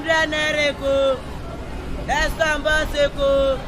100 naira ko. Estamba seko.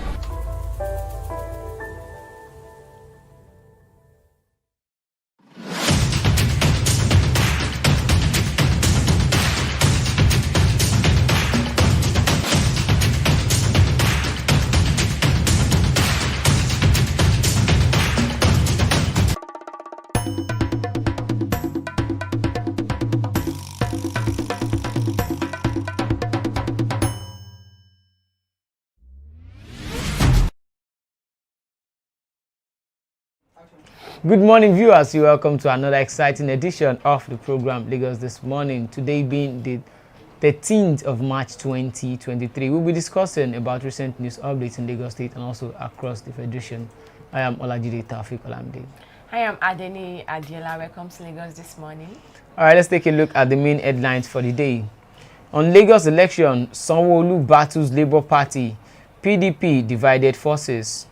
Good morning, viewers. You're welcome to another exciting edition of the program Lagos This Morning. Today being the 13th of March 2023, we'll be discussing about recent news updates in Lagos State and also across the Federation. I am Olajide Taufik Olamide. I am Adeni Adiola. Welcome to Lagos This Morning. All right, let's take a look at the main headlines for the day. On Lagos election, Sanwo-Olu battles Labour Party, PDP divided forces.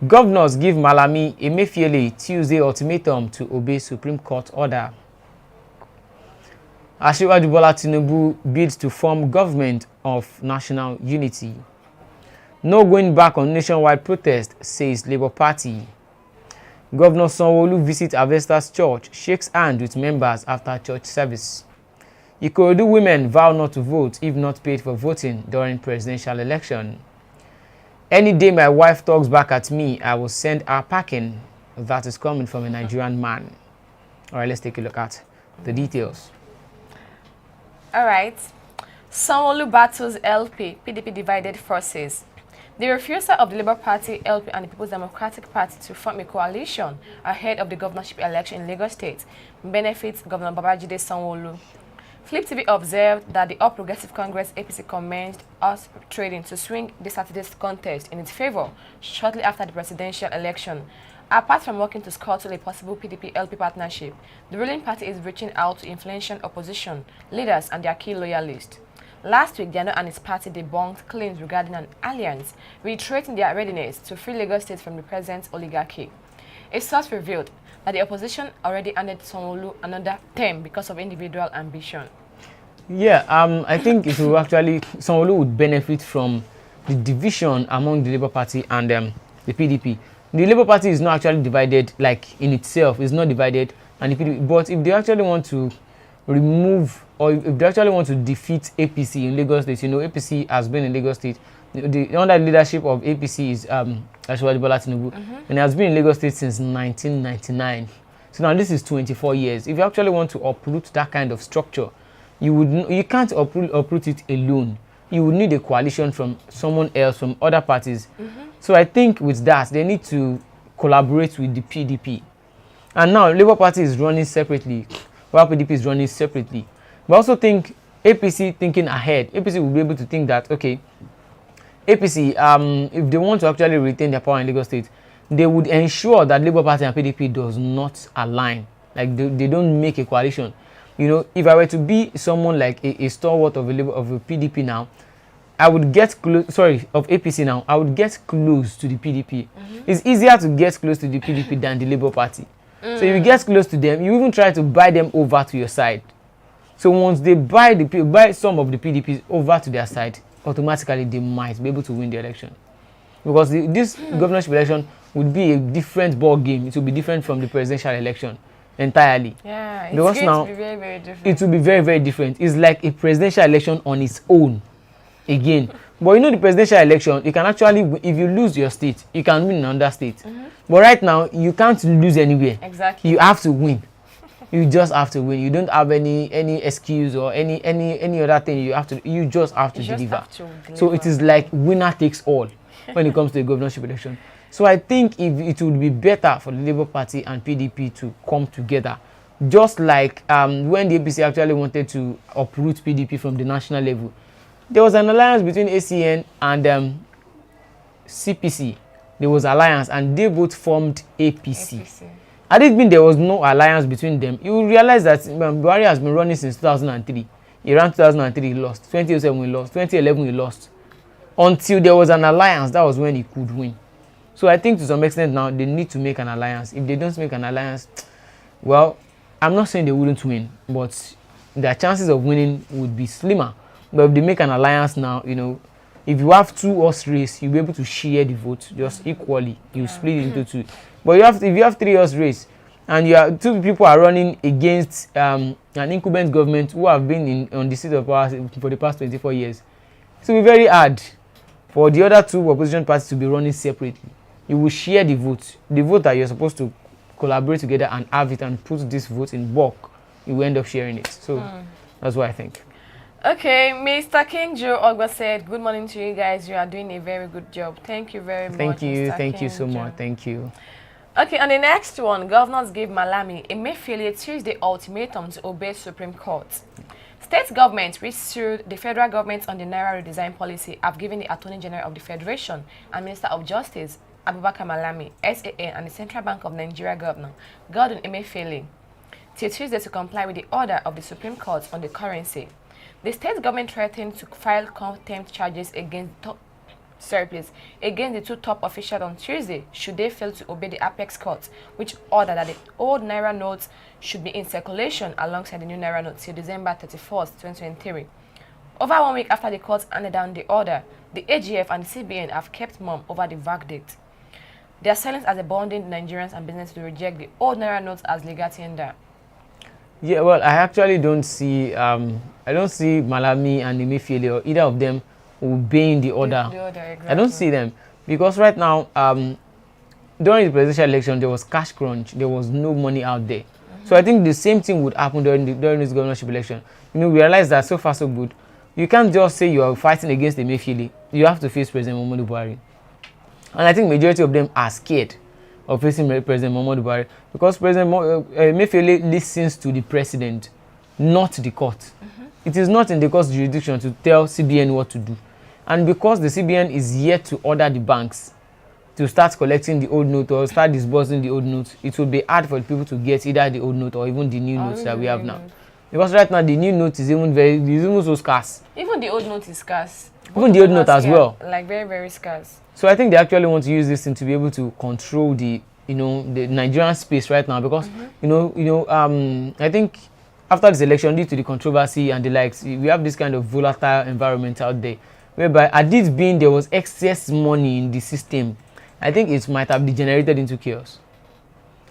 Governors give Malami Emefiele Tuesday ultimatum to obey Supreme Court order. Asiwaju Bola Tinubu bids to form government of national unity. No going back on nationwide protest, says Labour Party. Governor Sanwo-Olu visits Avesta's church, shakes hands with members after church service. Ikorodu women vow not to vote if not paid for voting during presidential election. Any day my wife talks back at me, I will send her packing. That is coming from a Nigerian man. All right, let's take a look at the details. All right. Sanwo-Olu battles LP, PDP divided forces. The refusal of the Labour Party, LP and the People's Democratic Party to form a coalition ahead of the governorship election in Lagos State benefits Governor Babajide Sanwo-Olu. Flip TV observed that the All Progressive Congress APC commenced us trading to swing this Saturday's contest in its favor shortly after the presidential election. Apart from working to scuttle a possible PDP-LP partnership, the ruling party is reaching out to influential opposition leaders and their key loyalists. Last week, Jano and his party debunked claims regarding an alliance, reiterating their readiness to free Lagos State from the present oligarchy. A source revealed that the opposition already handed Sanwo-Olu another term because of individual ambition. Yeah, I think it will actually, Sanwo-Olu would benefit from the division among the Labour Party and the PDP. The Labour Party is not actually divided like in itself, it's not divided, and the PDP, but if they actually want to remove or if they actually want to defeat APC in Lagos State, you know, APC has been in Lagos State. Under the leadership of APC is Asiwaju Bola Tinubu, and it has been in Lagos State since 1999. So now this is 24 years. If you actually want to uproot that kind of structure, you can't uproot it alone. You would need a coalition from someone else, from other parties. So I think with that, they need to collaborate with the PDP. And now Labour Party is running separately, while PDP is running separately. But I also think APC thinking ahead. APC will be able to think that, okay, APC, if they want to actually retain their power in Lagos State, they would ensure that Labour Party and PDP does not align. Like they don't make a coalition. You know, if I were to be someone like a stalwart of a PDP now, I would get close. Sorry, of APC now, I would get close to the PDP. It's easier to get close to the PDP than the Labour Party. So if you get close to them, you even try to buy them over to your side. So once they buy some of the PDPs over to their side, automatically they might be able to win the election, because this governorship election would be a different ball game. It will be different from the presidential election entirely. Yeah, it's because going now to be very, very different. it will be very, very different. It's like a presidential election on its own again. But you know, the presidential election, you can actually, if you lose your state, you can win in another state. But right now, you can't lose anywhere. Exactly. You have to win. You just have to win. You don't have any excuse or any other thing. You just have to deliver. So it is like winner takes all when it comes to the governorship election. So I think if it would be better for the Labour Party and PDP to come together, just like when the APC actually wanted to uproot PDP from the national level, there was an alliance between ACN and CPC. There was alliance, and they both formed APC. Had it been there was no alliance between them, you will realize that Buhari has been running since 2003. He ran 2003, he lost. 2007, he lost. 2011, he lost. Until there was an alliance, that was when he could win. So I think to some extent now, they need to make an alliance. If they don't make an alliance, well, I'm not saying they wouldn't win, but their chances of winning would be slimmer. But if they make an alliance now, you know, if you have 2 horse race, you'll be able to share the vote just equally. You split it into 2. But if you have 3 horse race, and 2 people are running against an incumbent government who have been on the seat of power for the past 24 years, it will be very hard for the other 2 opposition parties to be running separately. You will share the vote that you're supposed to collaborate together and have it and put this vote in bulk. You will end up sharing it. So that's what I think. Okay, Mr. King Joe Ogba said, good morning to you guys. You are doing a very good job. Thank you very much. Thank you. Mr. Thank you King so Joe. much. Thank you. Okay, and the next one, governors gave Malami a Emefiele Tuesday ultimatum to obey Supreme Court. State governments which sued the federal government on the Naira redesign policy have given the Attorney General of the Federation and Minister of Justice, Abubakar Malami, SAN, and the Central Bank of Nigeria Governor, Godwin Emefiele, till Tuesday to comply with the order of the Supreme Court on the currency. The state government threatened to file contempt charges against the 2 top officials on Tuesday should they fail to obey the Apex Court, which ordered that the old Naira notes should be in circulation alongside the new Naira notes till December 31st, 2023. Over 1 week after the court handed down the order, the AGF and the CBN have kept mum over the verdict. Their silence has emboldened Nigerians and businesses to reject the old Naira notes as legal tender. Yeah, well, I actually don't see Malami and Emefiele or either of them obeying the order. Exactly. I don't see them because right now, during the presidential election, there was cash crunch. There was no money out there. So I think the same thing would happen during this governorship election. You know, we realize that so far so good. You can't just say you are fighting against Emefiele. You have to face President Muhammadu Buhari. And I think majority of them are scared of facing President Muhammadu Buhari because President Emefiele listens to the president, not the court. It is not in the court's jurisdiction to tell CBN what to do. And because the CBN is yet to order the banks to start collecting the old note or start disbursing the old notes, it will be hard for people to get either the old note or even the new notes that we have now. Because right now the new note is even so scarce. Even the old note is scarce. Even the old note as well. Like very, very scarce. So I think they actually want to use this thing to be able to control the Nigerian space right now because I think after this election, due to the controversy and the likes, we have this kind of volatile environment out there, whereby had it been there was excess money in the system, I think it might have degenerated into chaos.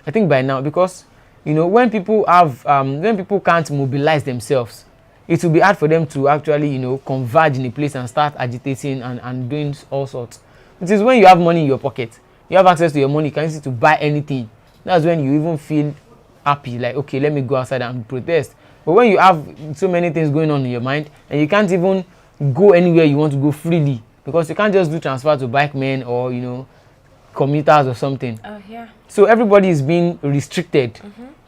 I think by now, because when people can't mobilize themselves, it will be hard for them to actually converge in a place and start agitating and doing all sorts. It is when you have money in your pocket, you have access to your money, you can use it to buy anything. That's when you even feel happy, like, okay, let me go outside and protest. But when you have so many things going on in your mind and you can't even go anywhere you want to go freely because you can't just do transfer to bike men or commuters or something. So everybody is being restricted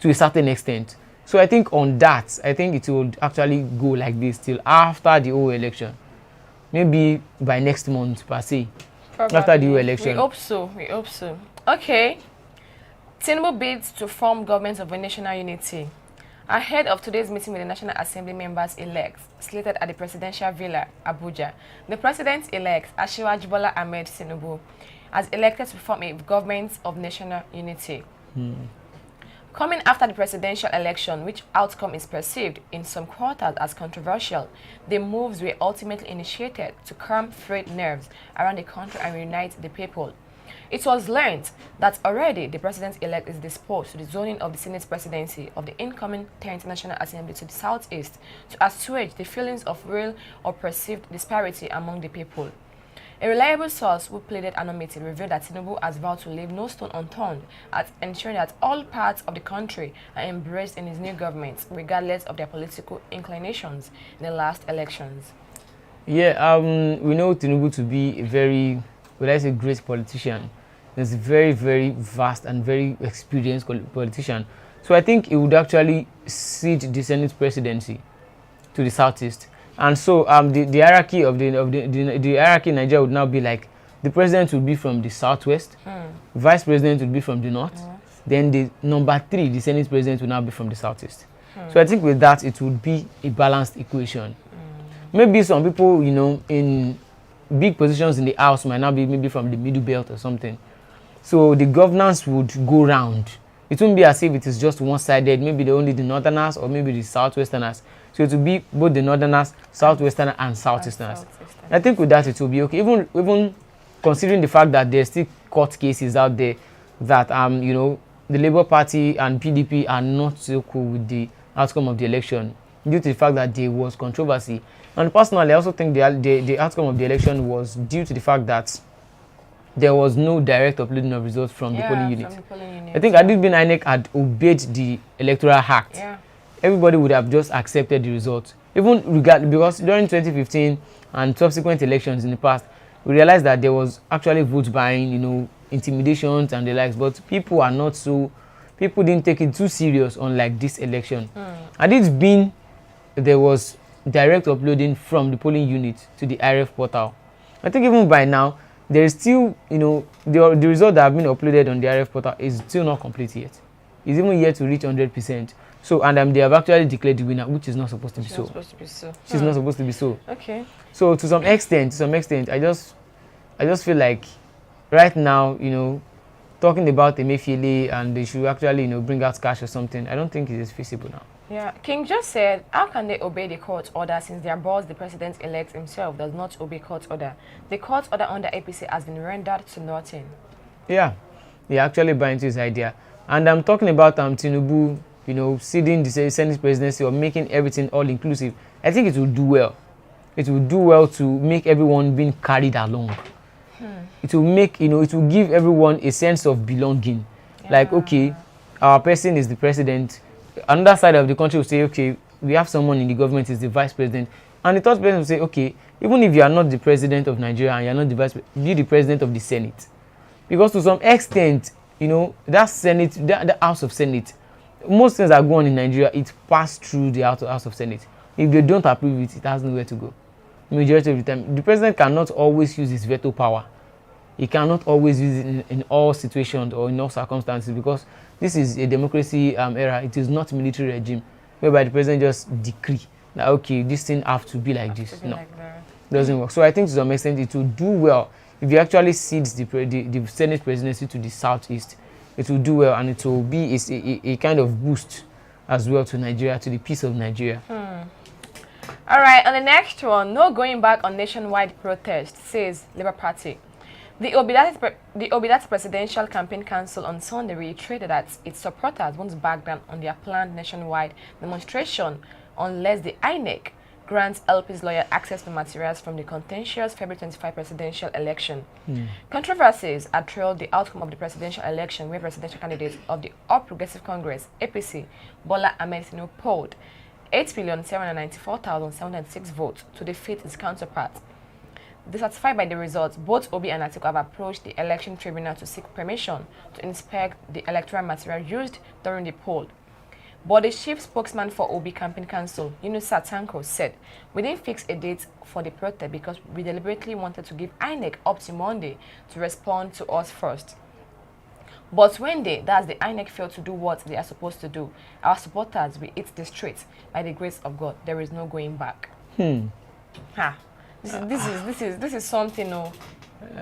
to a certain extent. So I think on that, I think it will actually go like this till after the whole election, maybe by next month per se. Probably. After the whole election. We hope so. Okay. Tinubu bids to form government of national unity. Ahead of today's meeting with the National Assembly members-elect, slated at the Presidential Villa, Abuja, the President-elect, Asiwaju Bola Ahmed Tinubu, has elected to form a government of national unity. Coming after the presidential election, which outcome is perceived in some quarters as controversial, the moves were ultimately initiated to calm frayed nerves around the country and reunite the people. It was learned that already the president-elect is disposed to the zoning of the Senate presidency of the incoming 10th National Assembly to the southeast to assuage the feelings of real or perceived disparity among the people. A reliable source who pleaded anonymity revealed that Tinubu has vowed to leave no stone unturned at ensuring that all parts of the country are embraced in his new government, regardless of their political inclinations in the last elections. Yeah, we know Tinubu to be a very, great politician. He's a very, very vast and very experienced politician. So I think he would actually cede the Senate presidency to the southeast. And so the hierarchy of the hierarchy in Nigeria would now be like the president would be from the southwest, vice president would be from the north, then the number 3, the Senate president would now be from the southeast. So I think with that it would be a balanced equation. Maybe some people, in big positions in the house might not be maybe from the middle belt or something. So the governance would go round. It won't be as if it is just one-sided, maybe only the northerners or maybe the southwesterners. So it will be both the northerners, southwesterners, and southeasterners. I think with that it will be okay. Even considering the fact that there's still court cases out there that you know, the Labour Party and PDP are not so cool with the outcome of the election due to the fact that there was controversy. And personally, I also think the outcome of the election was due to the fact that there was no direct uploading of results from the polling unit. I think had it been INEC had obeyed the Electoral Act, everybody would have just accepted the results. Even because during 2015 and subsequent elections in the past, we realized that there was actually vote buying, you know, intimidations and the likes, but people didn't take it too serious unlike this election. Had it been there was direct uploading from the polling unit to the IRF portal, I think even by now there is still, you know, the result that have been uploaded on the IRF portal is still not complete yet. It's even yet to reach 100%. So, and they have actually declared the winner, which is not supposed to be so. She's not supposed to be so. Okay. So to some extent, I just feel like right now, you know, talking about Emefiele and they should actually, you know, bring out cash or something, I don't think it is feasible now. Yeah, King just said, how can they obey the court order since their boss, the president-elect himself, does not obey court order? The court order under APC has been rendered to nothing. Yeah, they actually buy into his idea. And I'm talking about Tinubu, you know, ceding the Senate presidency or making everything all-inclusive. I think it will do well. It will do well to make everyone being carried along. It will make, you know, it will give everyone a sense of belonging. Like, okay, our person is the president. Another side of the country will say, okay, we have someone in the government is the vice president. And the third person will say, okay, even if you are not the president of Nigeria and you are not the vice president, be the president of the Senate. Because to some extent, you know, that Senate, the House of Senate, most things that go on in Nigeria, it passed through the House of Senate. If they don't approve it, it has nowhere to go. Majority of the time, the president cannot always use his veto power. He cannot always use it in all situations or in all circumstances, because this is a democracy era. It is not military regime whereby the president just decree that, okay, this thing have to be like this. No, it doesn't work. So I think to some extent it will do well if you actually cede the Senate presidency to the Southeast. It will do well, and it will be a kind of boost as well to Nigeria, to the peace of Nigeria. All right, on the next one, no going back on nationwide protest, says Labour Party. The Obidati Presidential Campaign Council on Sunday reiterated that its supporters won't back down on their planned nationwide demonstration unless the INEC grants LP's lawyer access to materials from the contentious February 25 presidential election. Controversies had trailed the outcome of the presidential election, where presidential candidate of the All Progressive Congress, APC, Bola Ahmed Tinubu, polled 8,794,706 votes to defeat his counterpart. Dissatisfied by the results, both Obi and Atiku have approached the election tribunal to seek permission to inspect the electoral material used during the poll. But the chief spokesman for Obi Campaign Council, Yunusa Tanko, said, "We didn't fix a date for the protest because we deliberately wanted to give INEC up to Monday to respond to us first. But when that's the INEC failed to do what they are supposed to do, our supporters will hit the streets. By the grace of God, there is no going back." This is something.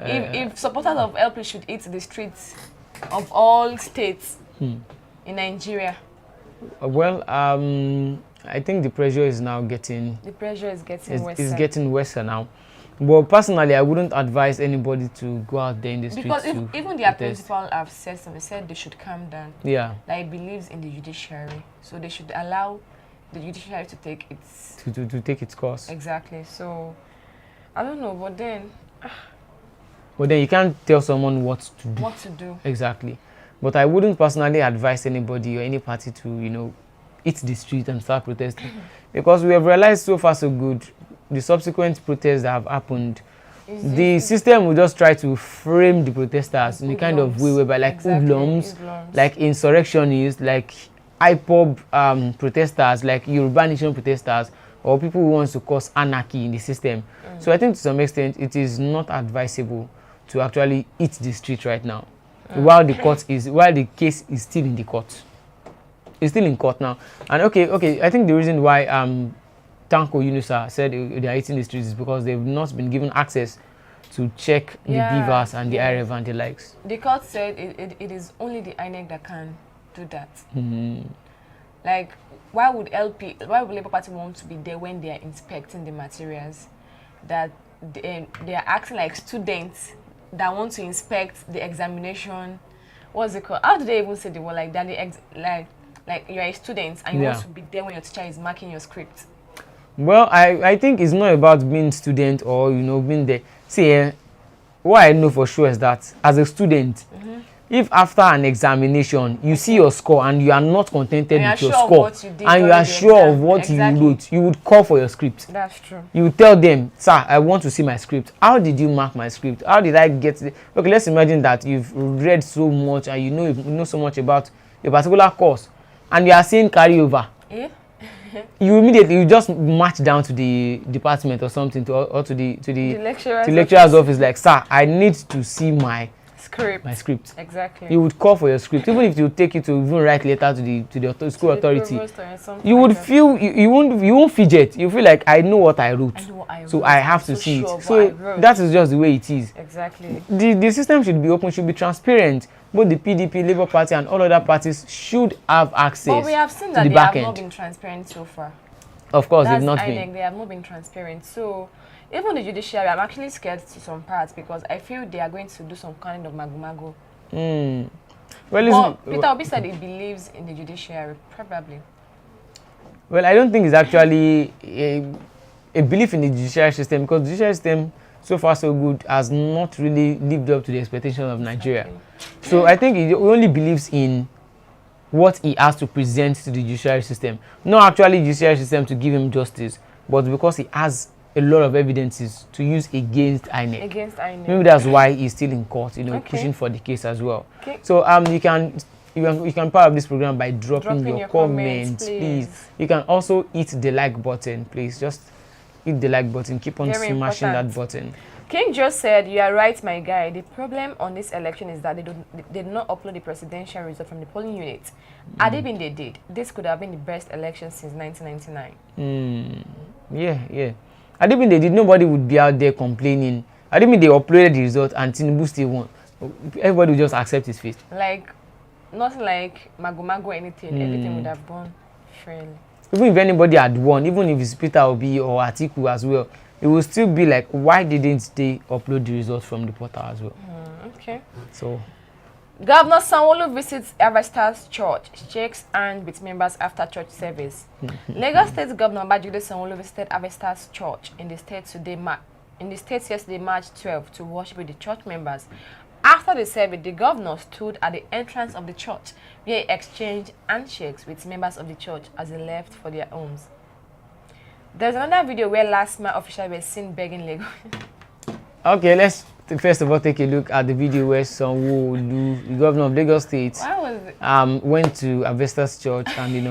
If supporters of LP should hit the streets of all states in Nigeria. Well, I think the pressure is now getting. The pressure is getting worse. It's getting worse now. But personally, I wouldn't advise anybody to go out there in the streets. Because even their principal have said something. They said they should calm down. Yeah. That he believes in the judiciary, so they should allow the judiciary to take its to take its course. Exactly. So I don't know, but then. But then you can't tell someone what to do. What to do. Exactly. But I wouldn't personally advise anybody or any party to, you know, hit the street and start protesting. Because we have realized so far so good, the subsequent protests that have happened, the system will just try to frame the protesters in a kind of way whereby, like, hoodlums, like insurrectionists, like IPOB protesters, like Yoruba Nation protesters, or people who want to cause anarchy in the system. So I think to some extent it is not advisable to actually hit the street right now. While the case is still in the court. It's still in court now. And okay, I think the reason why Tanko Yunusa said they are hitting the streets is because they've not been given access to check the beavers and the IRF and the likes. The court said it is only the INEC that can do that. Like, why would Labour Party want to be there when they are inspecting the materials? That they are acting like students that want to inspect the examination. What's it called? How do they even say the word like that? Like you are a student and you want to be there when your teacher is marking your script. Well, I think it's not about being student or being there. See, what I know for sure is that as a student, if after an examination you see your score and you are not contented with your score and you are sure of what you wrote, you would call for your script. That's true. You would tell them, sir, I want to see my script. How did you mark my script? How did I get it? Okay, let's imagine that you've read so much and you know so much about a particular course and you are seeing carryover. Yeah. You just march down to the department or something or to the lecturer's office like, sir, I need to see my script. Exactly. You would call for your script, even if you take it to even write letter to the school authority. You would feel you won't fidget. You feel like I know what I wrote, so I have to see it. So that is just the way it is. Exactly. The system should be open, should be transparent. Both the PDP, Labour Party, and all other parties should have access. But we have seen that the they have not been transparent so far. Of course, they've not been. They have not been transparent. So even the judiciary, I'm actually scared to some parts because I feel they are going to do some kind of magu-magu. Well, Peter Obi said he believes in the judiciary, probably. Well, I don't think it's actually a belief in the judiciary system, because the judiciary system, so far so good, has not really lived up to the expectations of Nigeria. Exactly. So I think he only believes in what he has to present to the judiciary system. Not actually the judiciary system to give him justice, but because he has a lot of evidences to use against INEC. Maybe that's why he's still in court, pushing for the case as well. Okay. So you can part of this program by dropping your comments, please. You can also hit the like button, please. Just hit the like button. Keep on smashing that button. King just said, "You are right, my guy. The problem on this election is that they did not upload the presidential result from the polling unit. Had it been they did, this could have been the best election since 1999. Yeah. Had it been they did, nobody would be out there complaining. Had it been they uploaded the result and Tinubu still won, everybody would just accept his fate. Like, nothing like magu-magu or anything. Everything would have gone freely. Even if anybody had won, even if it's Peter Obi or Atiku as well, it will still be like, why didn't they upload the results from the portal as well? Okay. So, Governor Sanwo-Olu visits Everstars Church, shakes hands with members after church service. Lagos State Governor Babajide Sanwo-Olu visited Everstars Church in the state yesterday, March 12, to worship with the church members. After the service, the governor stood at the entrance of the church, where he exchanged handshakes with members of the church as they left for their homes. There's another video where last month officials were seen begging Lagos. Okay, let's first of all take a look at the video where Sanwo-Olu, the governor of Lagos State, went to Avestas Church and he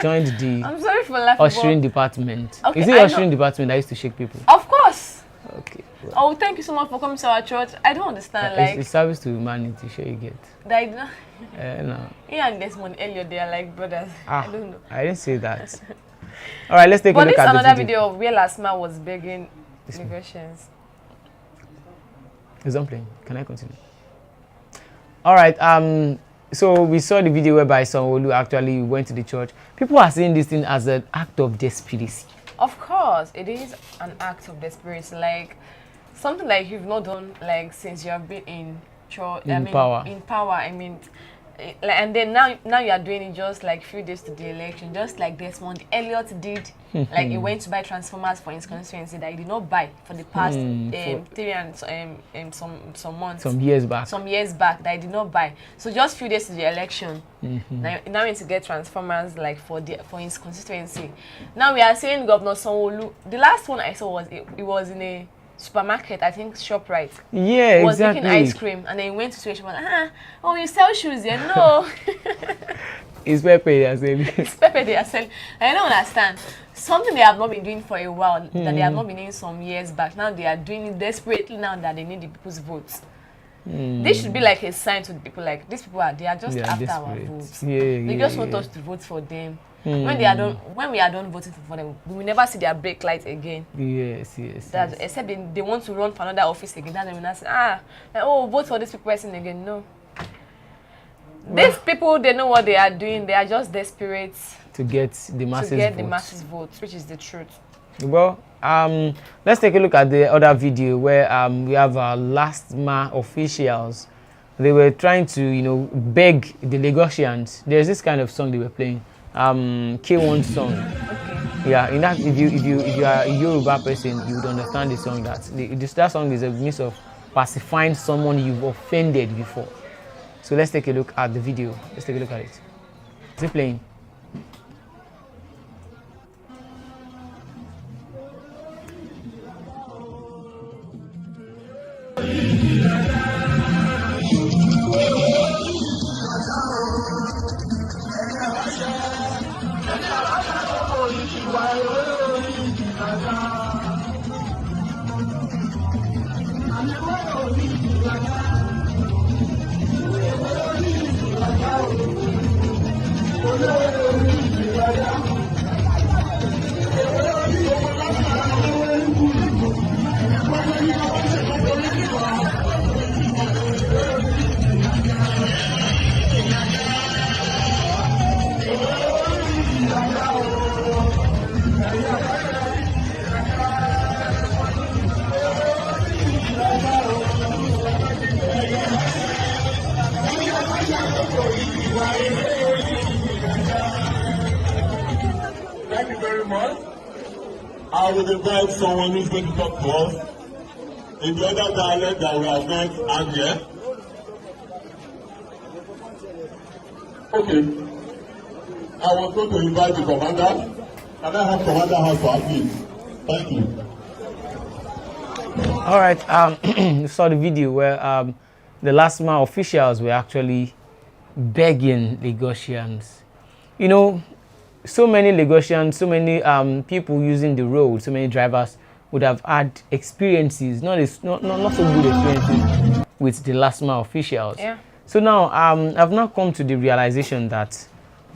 joined the I'm sorry for laughing, ushering department. Okay, is it ushering department that used to shake people? Of course. Okay. Well. Oh, thank you so much for coming to our church. I don't understand. It's service to humanity, sure you get. No. He and Desmond Elliot, they are like brothers. I don't know. I didn't say that. All right, let's take a look at the video. But this is another video of where last man was begging Lagosians. It's not playing. Can I continue? All right. So we saw the video whereby Sanwo-Olu actually went to the church. People are seeing this thing as an act of desperation. Of course, it is an act of desperation. Like something like you've not done since you have been in church. In power. And then now you are doing it just like few days to the election, just like Desmond Elliot did. Like he went to buy transformers for his constituency that he did not buy for the past 3 and some months. Some years back that he did not buy. So just few days to the election, now he needs to get transformers for his constituency. Now we are saying Governor Sanwo-Olu. The last one I saw was it was in a supermarket, I think ShopRite. Yeah, was exactly. Making ice cream, and then he went to situation. Oh, you sell shoes here? No. It's Pepe they are selling. It's Pepe they are selling. I don't understand. Something they have not been doing for a while, that they have not been doing some years back. Now they are doing it desperately now that they need the people's votes. This should be like a sign to the people, like these people they are just after desperate. Our votes. They just want us to vote for them. When we are done voting for them, we will never see their brake light again. Yes. Except they want to run for another office again. Then we will not say, vote for this person again. No. These people, they know what they are doing. They are just desperate to get the masses votes, which is the truth. Well, let's take a look at the other video where we have our last ma officials. They were trying to, you know, beg the Lagosians. There's this kind of song they were playing, K1 song. Okay. Yeah, in that, if you are a Yoruba person, you would understand the song. That song is a means of pacifying someone you've offended before. So let's take a look at the video. Let's take a look at it. Is it playing? Thank you very much. I will invite someone who's going to talk to us in the other dialect that we have not had yet. Okay. I was going to invite the commander. Can I have commander house for please? Thank you. All right. You saw the video where the last mile officials were actually begging Lagosians. You know, so many Lagosians, so many people using the road, so many drivers would have had experiences, not so good experiences with the last mile officials. Yeah. So now I've now come to the realization that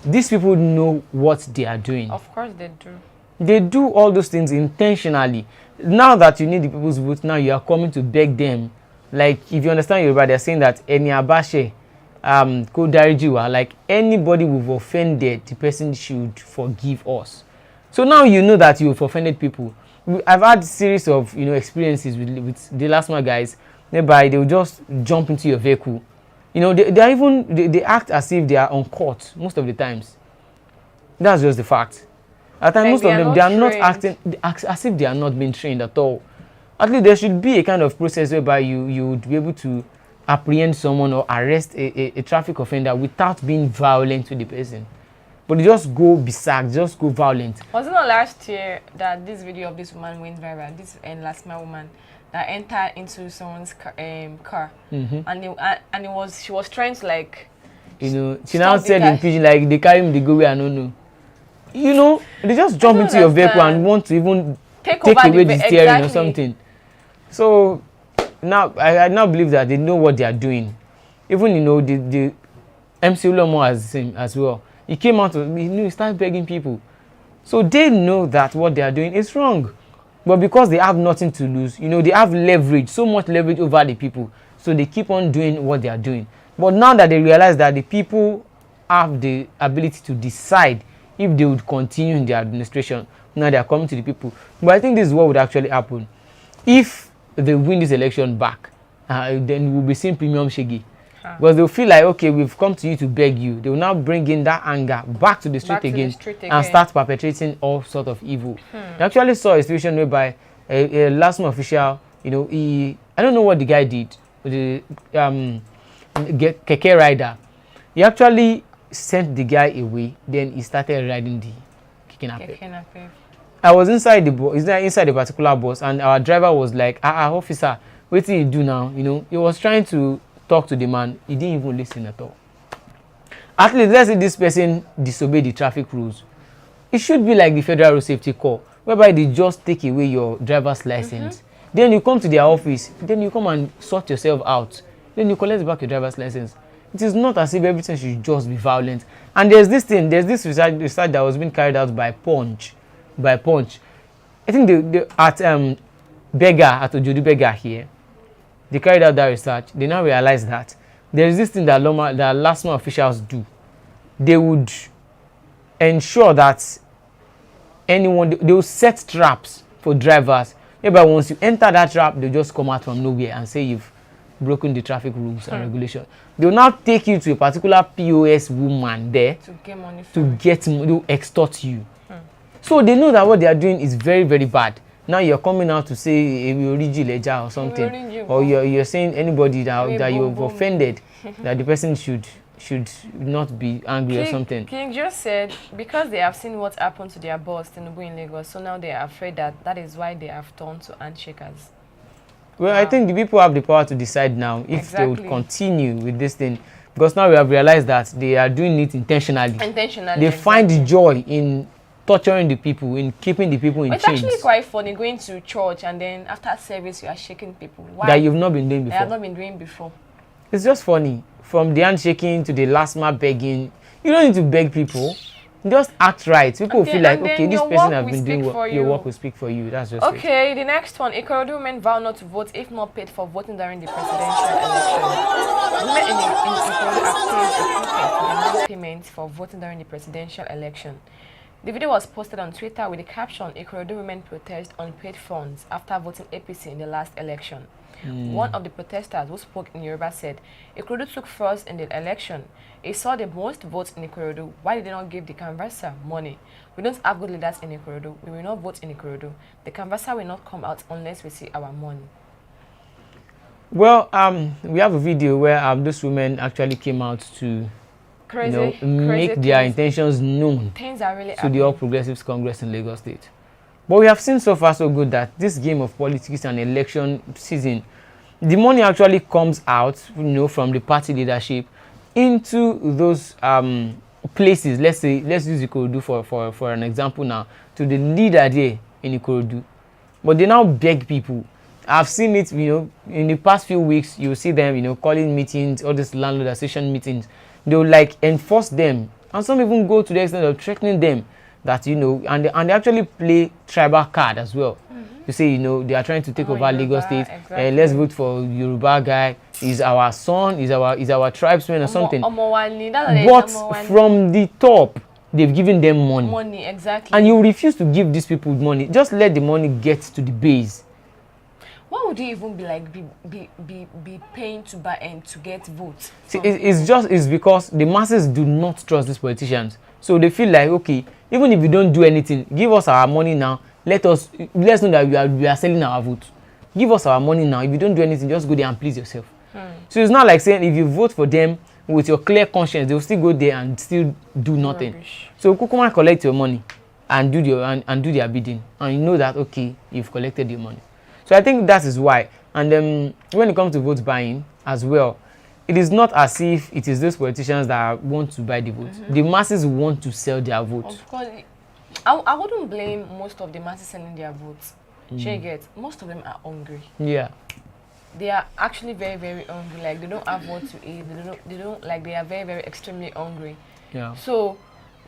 these people know what they are doing. Of course they do. They do all those things intentionally. Now that you need the people's vote, now you are coming to beg them. Like, if you understand Yoruba, they're saying that any abashe, like anybody we've offended, the person should forgive us. So now you know that you've offended people. I've had a series of, you know, experiences with the last mile guys, whereby they will just jump into your vehicle. You know, they act as if they are on court most of the times. That's just the fact. At times, most of them, they are not acting as if they are not being trained at all. At least there should be a kind of process whereby you would be able to apprehend someone or arrest a traffic offender without being violent to the person. But they just go berserk, just go violent. Was it not last year that this video of this woman went viral? This last mile woman that entered into someone's car, and she was trying to, like, you know, she now said in pidgin, like, they carry me, they go where I don't know. You know, they just jump into your vehicle and want to even take away the steering or something. So now I now believe that they know what they are doing. Even, you know, the MC Ulomo as well. He came out, he started begging people. So they know that what they are doing is wrong. But because they have nothing to lose, you know, they have leverage, so much leverage over the people. So they keep on doing what they are doing. But now that they realize that the people have the ability to decide if they would continue in their administration, now they are coming to the people. But I think this is what would actually happen. If they win this election back, then we'll be seeing premium shaggy. Because they'll feel like, okay, we've come to you to beg you. They will now bring in that anger back to the street again and start perpetrating all sorts of evil. I actually saw a situation whereby a last month official, you know, I don't know what the guy did with the keke rider. He actually sent the guy away, then he started riding the keke napep. I was inside the particular bus, and our driver was like, officer, what did you do now? You know, he was trying to talk to the man. He didn't even listen at all. At least, let's say this person disobeyed the traffic rules. It should be like the Federal Road Safety Corps, whereby they just take away your driver's license. Then you come to their office, then you come and sort yourself out. Then you collect back your driver's license. It is not as if everything should just be violent. And there's this research that was being carried out by Punch. I think at Ojodu Beggar here, they carried out that research. They now realize that there is this thing that last month officials do. They would ensure that they will set traps for drivers. Maybe once you enter that trap, they'll just come out from nowhere and say you've broken the traffic rules and regulations. They will now take you to a particular POS woman there to get money, to extort you. So they know that what they are doing is very, very bad. Now you're coming out to say or something, or you're saying anybody that you've offended, that the person should not be angry or something. King just said because they have seen what happened to their boss Tinubu in Lagos, so now they are afraid that is why they have turned to handshakers. Well, I think the people have the power to decide now if they would continue with this thing, because now we have realized that they are doing it intentionally. They find joy in torturing the people, in keeping the people in chains. It's actually quite funny going to church and then after service you are shaking people. Why? That you've not been doing before. I have not been doing before. It's just funny. From the handshaking to the last man begging, you don't need to beg people. Just act right. People feel like, okay, this person has been doing what your work will speak for you. That's just okay. The next one: Ikorodu women vow not to vote if not paid for voting during the presidential election. Women in Ikorodu have paid a ticket to demand payments for voting during the presidential election. The video was posted on Twitter with the caption, Ikorodu women protest unpaid funds after voting APC in the last election. One of the protesters who spoke in Yoruba said, Ikorodu took first in the election. He saw the most votes in Ikorodu. Why did they not give the canvasser money? We don't have good leaders in Ikorodu. We will not vote in Ikorodu. The canvasser will not come out unless we see our money. Well, we have a video where those women actually came out to make their intentions known to the All Progressives Congress in Lagos State. But we have seen so far so good that this game of politics and election season, the money actually comes out, from the party leadership into those places. Let's use Ikorodu for an example now, to the leader there in Ikorodu. But they now beg people. I've seen it, in the past few weeks, you see them, calling meetings, all these landlord association meetings. They'll enforce them, and some even go to the extent of threatening them that and they actually play tribal card as well. You say they are trying to take over Lagos State. Exactly. Let's vote for Yoruba guy. He's our son. He's our tribesman or something. But from the top, they've given them money. Money, exactly. And you refuse to give these people money. Just let the money get to the base. Why would you even be paying to buy and to get votes? See, it's because the masses do not trust these politicians. So they feel like, okay, even if you don't do anything, give us our money now. Let's know that we are selling our vote. Give us our money now. If you don't do anything, just go there and please yourself. So it's not like saying if you vote for them with your clear conscience, they will still go there and still do nothing. Rubbish. So Kukuma collect your money and do their bidding, and you know that okay, you've collected your money. So I think that is why. And when it comes to vote buying as well, it is not as if it is those politicians that want to buy the vote. The masses want to sell their vote. Of course, I wouldn't blame most of the masses selling their votes. Most of them are hungry. Yeah. They are actually very, very hungry. Like they don't have what to eat. They are very, very extremely hungry. Yeah. So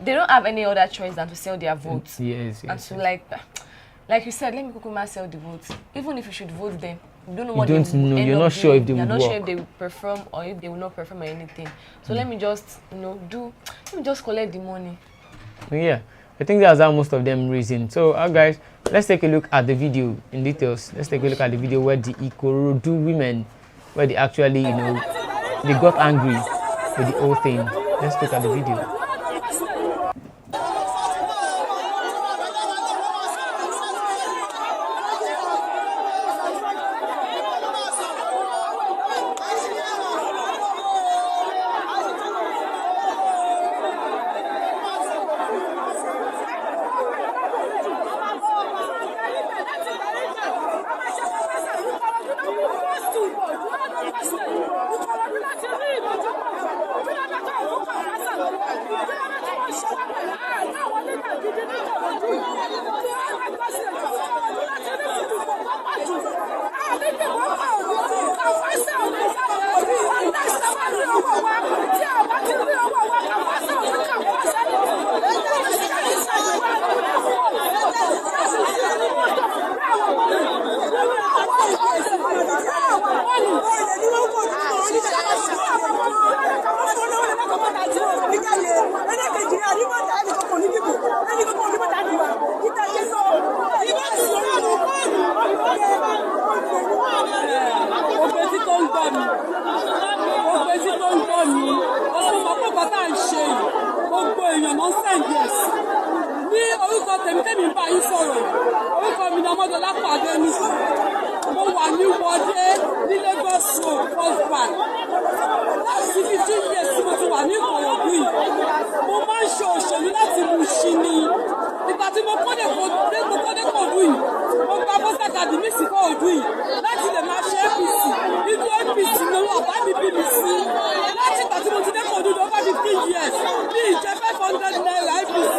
they don't have any other choice than to sell their votes. Yes. And so like you said, let me Kukuma sell the votes. Even if you should vote them, you don't know what you don't know. You're not sure if they will work. You're not sure if they will perform or if they will not perform or anything. So let me just let me just collect the money. Yeah, I think that's how most of them reason. So guys, let's take a look at the video in details. Let's take a look at the video where the Ikorodu women, where they actually they got angry with the whole thing. Let's look at the video. mo send yes. Ní orúkọ tèmi tèmi bá yín sọ̀rọ̀. Orúkọ mi ni Ọmọdọ̀lápọ̀ Adémi. Mo wà ní Wọdé ní Lagos Road, First Bank. Láti 15 years tí mo ti wà ní Ìkòròdú yìí. Mo máa ń ṣe òṣèlú láti Mushin ni. Ìgbà tí mo kọ́dé Kòròdú yìí, mo gba bọ́sà kàdí ní sí Kòròdú yìí láti lè máa ṣe APC. Nínú APC ni ọ̀bá mi bí mi sí. Láti ìgbà tí mo ti dé Kòròdú ní over 15 years, ní ìjẹ́ 500 naira APC.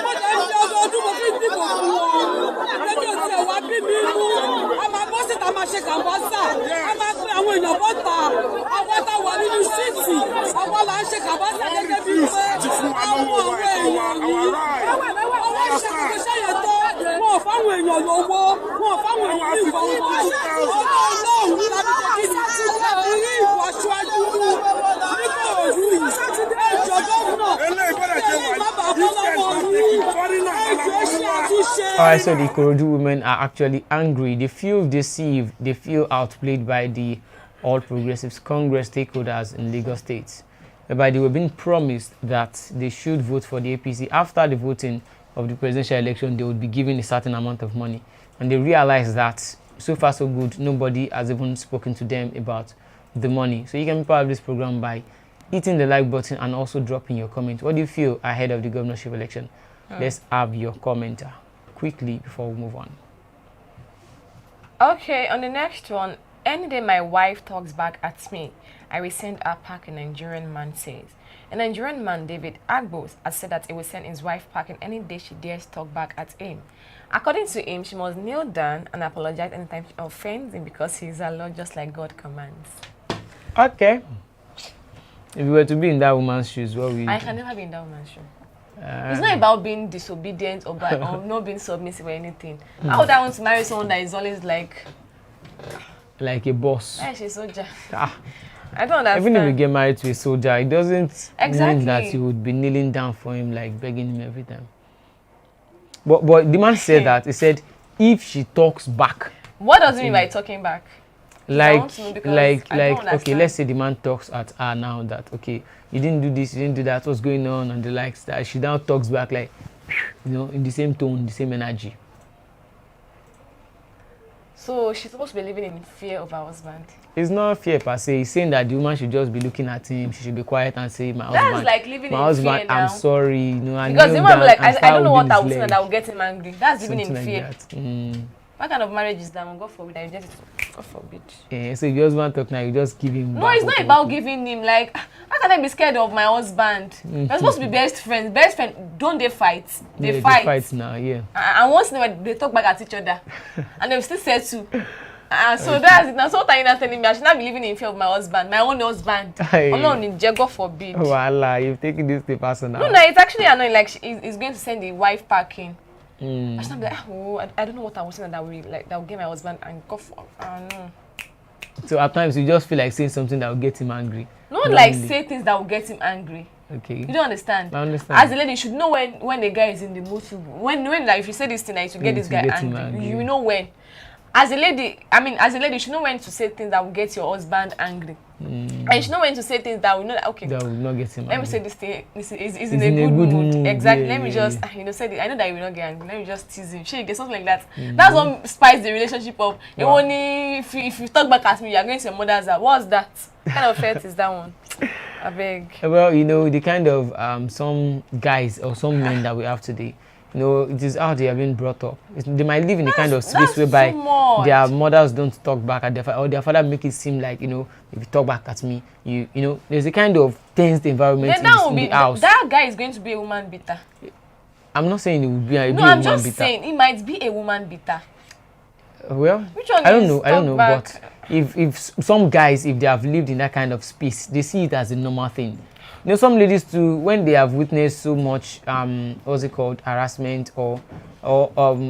Mo jẹ́ ń ṣe ọdọọdún mo fi ń dìbò fún wọn. Lẹ́yìn òtí ẹ̀ wá bí mi mú. A máa bọ́ síta máa ṣe kàmbásà. A máa pín àwọn èèyàn bọ́ta. Àwọn tá wà nínú síìtì. Àwọn là ń ṣe kàmbásà gẹ́gẹ́ bí pé àwọn èèyàn yìí. Ọwọ́ ṣe kò ṣe yẹn tó. Wọn ò fáwọn èèyàn lówó. Wọn ò fáwọn èèyàn ní ìbọn wọn. Ọlọ́run láti ṣe kí ni ìrí ìwà aṣáájú mú. Nígbà òru yìí, ẹjọ́ gómìnà. Alright, so the Ikorodu women are actually angry. They feel deceived. They feel outplayed by the All Progressives Congress stakeholders in Lagos State, whereby they were being promised that they should vote for the APC. After the voting of the presidential election, they would be given a certain amount of money. And they realized that so far so good, nobody has even spoken to them about the money. So you can be part of this program by hitting the like button and also dropping your comment. What do you feel ahead of the governorship election? Let's have your commenter quickly before we move on. Okay, on the next one, any day my wife talks back at me, I will send her pack, a Nigerian man says. A Nigerian man, David Agbos, has said that he will send his wife packing any day she dares talk back at him. According to him, she must kneel down and apologize anytime she offends him because he is a Lord just like God commands. Okay. If you were to be in that woman's shoes, what would you I do? can never be in that woman's shoes. It's not about being disobedient or not being submissive or anything. How would I want to marry someone that is always like a boss? hey, she's soldier. Ah. I don't understand. Even if you get married to a soldier, it doesn't Exactly. mean that you would be kneeling down for him, like begging him every time. But the man said that. He said, if she talks back. What does it mean by talking back? Okay, let's say the man talks at her now that, okay, you didn't do this, you didn't do that, what's going on, and the likes that. She now talks back like, you know, in the same tone, the same energy. So she's supposed to be living in fear of her husband. It's not fear per se. He's saying that the woman should just be looking at him. She should be quiet and say, "My That's husband, like living my in husband, fear now. I'm sorry." You know, I Because the woman will be like, I don't know what I would say leg. that will get him angry. That's living in Something fear. like that. What kind of marriage is that one? God forbid. I just God forbid. Yeah, so if your husband talk now, you just give him. No, it's not about giving him like. How can I be scared of my husband? They're supposed to be best friends. Best friends don't they fight? They fight. They fight now, yeah. And once in a while they talk back at each other, and they still settle. So that's it. Now, so what are you not telling me? I should not be living in fear of my husband, my own husband. Alone in jail, God forbid. Voila, you've taken this to personal. No, it's actually annoying. Like he's going to send the wife packing. I should not be like, oh, I don't know what I was saying that will get my husband and go for. No. So at times you just feel like saying something that will get him angry. Not like say things that will get him angry. Okay. You don't understand. I understand. As a lady, you should know when the guy is in the mood to. When like if you say this thing, you should get this guy angry. You know when. As a lady, you should know when to say things that will get your husband angry. And you should know when to say things that will know that, okay. That will not get him angry. Let me say this thing. He's in a good mood. Exactly. Yeah, let me just, say this. I know that you will not get angry. Let me just tease him. She get something like that. That's what spices the relationship up. Wow. Only if you talk back at me, you are going to your mother's house. What's that? What kind of threat is that one? I beg. Well, you know, the kind of some guys or some men that we have today, you know, it is how they have been brought up. They might live in a kind of space whereby their mothers don't talk back at their father, or their father make it seem like, you know, if you talk back at me, you know, there's a kind of tense environment in the house. That guy is going to be a woman beater. I'm not saying it would be a woman beater. No, I'm just saying he might be a woman beater. Well, which one I don't know, back? but if some guys, if they have lived in that kind of space, they see it as a normal thing. You know, some ladies too, when they have witnessed so much, what's it called, harassment or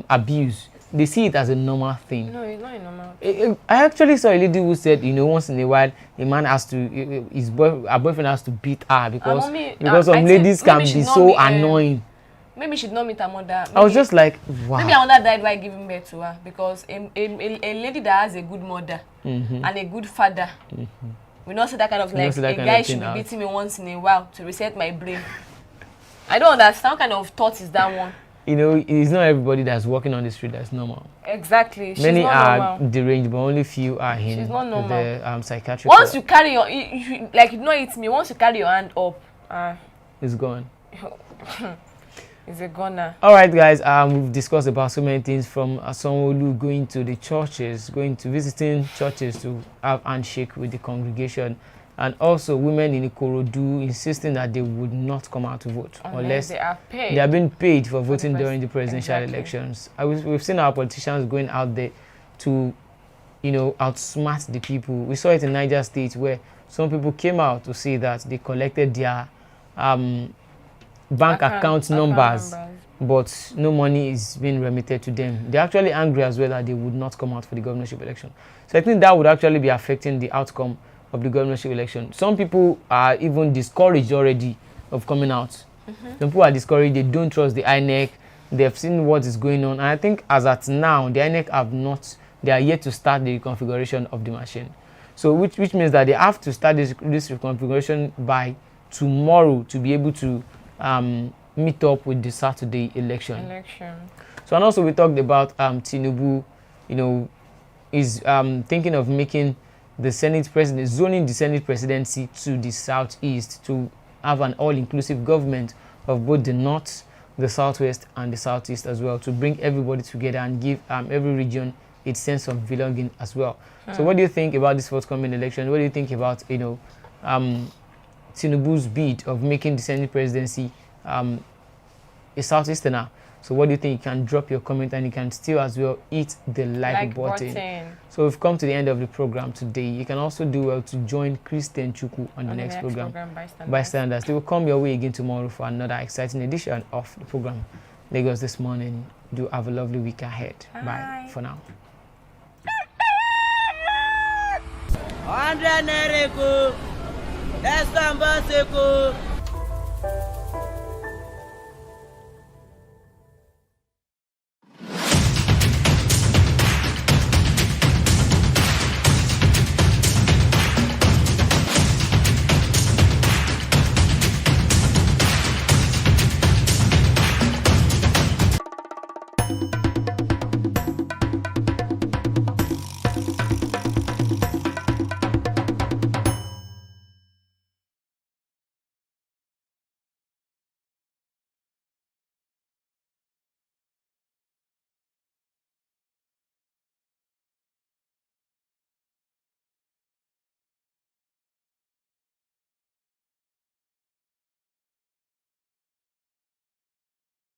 abuse, they see it as a normal thing. No, it's not a normal. I actually saw a lady who said, you know, once in a while, a man has to, her boyfriend has to beat her because some ladies can be so annoying. Maybe she should not meet her mother. Maybe, I was just like, wow. Maybe her mother died while giving birth to her because a lady that has a good mother and a good father. We not say that kind of like a guy should be beating me once in a while to reset my brain. I don't understand what kind of thought is that one. You know, it's not everybody that's walking on the street that's normal. Exactly. She's Many not are normal. deranged, but only few are in She's not normal. the psychiatric. Once you carry your, like, you know, it's me. Once you carry your hand up, it's gone. it's a goner. All right, guys. We've discussed about so many things, from Sanwo-Olu going to the churches, going to visiting churches to have handshake with the congregation, and also women in Ikorodu insisting that they would not come out to vote unless they are paid. They are being paid for voting during the presidential Exactly. elections. We've seen our politicians going out there to, you know, outsmart the people. We saw it in Niger State, where some people came out to say that they collected their bank account numbers, but no money is being remitted to them. They're actually angry as well that they would not come out for the governorship election. So I think that would actually be affecting the outcome of the governorship election. Some people are even discouraged already of coming out. Some people are discouraged. They don't trust the INEC. They've seen what is going on. And I think as at now, the INEC they are yet to start the reconfiguration of the machine. So which means that they have to start this reconfiguration by tomorrow to be able to meet up with the Saturday election. So, and also we talked about Tinubu, you know, is thinking of making the Senate president, zoning the Senate presidency to the southeast to have an all-inclusive government of both the north, the southwest, and the southeast as well, to bring everybody together and give every region its sense of belonging as well. So what do you think about this forthcoming election? What do you think about, you know, Tinubu's bid of making the Senate presidency a southeasterner? So what do you think? You can drop your comment, and you can still as well hit the like button. So we've come to the end of the program today. You can also do well to join Christian Chuku on the next program, Bystanders. They will come your way again tomorrow for another exciting edition of the program, Lagos This Morning. Do have a lovely week ahead. Bye for now. 100 Naira, let's